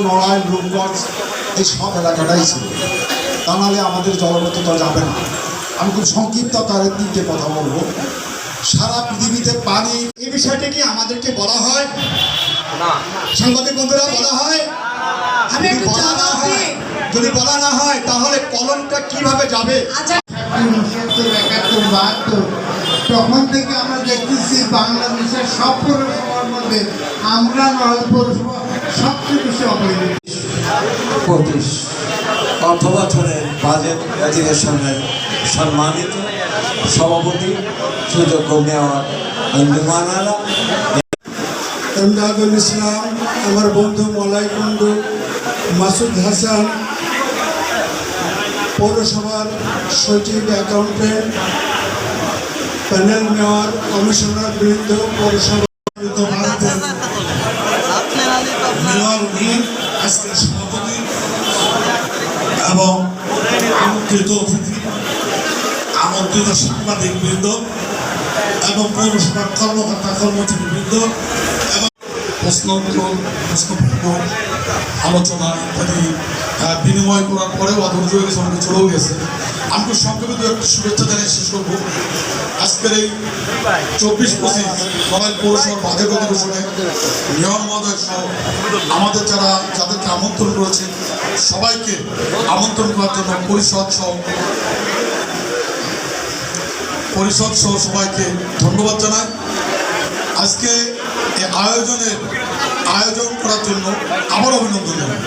নড়াইল, রূপগঞ্জ এই সব এলাকাটাই ছিল। তা নাহলে আমাদের জলবদ্ধতা যাবে না। আমি খুব সংক্ষিপ্ত আকারে তিনটে কথা বলবো। সারা পৃথিবীতে পানি, এই বিষয়টি কি আমাদেরকে বলা হয় না? সাংবাদিক বন্ধুরা বলা হয়? যদি বলা না হয় তাহলে কলমটা কিভাবে যাবে? তখন থেকে আমরা দেখতেছি বাংলাদেশের সব পৌরসভার মধ্যে আমরা নড়াইল পৌরসভা সবচেয়ে বেশি অবহেলিত। 25 অর্থ বছরের বাজেট অধিবেশনের সম্মানিত সভাপতি সুযোগ্য মেয়র আঞ্জুমানারা, এমদাদুল ইসলাম, আমার বন্ধু মলাই কুণ্ডু, মাসুদ হাসান, পৌরসভার সচিব, অ্যাকাউন্টেন্ট, প্যানেল মেয়র, কমিশনার বৃন্দ, পৌরসভা ভারতের মেয়র আজকের সভাপতি এবং আমন্ত্রিত অতিথি, আমন্ত্রিত সাংবাদিক বৃন্দ এবং পৌরসভার কর্মকর্তা কর্মচারী বৃন্দ এবং প্রশ্নোত্তর, আলোচনা ইত্যাদি বিনিময় করার পরেও অধৈর্য হয়ে গেছে, অনেকে চলেও গেছে। আমি তো সংক্ষেপে একটু শুভেচ্ছা জানিয়ে শেষ করবো। আজকের এই 24-25 নড়াইল পৌরসভার বাজেট অধিবেশনে মেয়র মহোদয় সহ আমাদের যাদেরকে আমন্ত্রণ করেছে সবাইকে আমন্ত্রণ করার জন্য পরিষদ সহ সবাইকে ধন্যবাদ জানাই। আজকে এই আয়োজন করার জন্য আবার অভিনন্দন জানাই।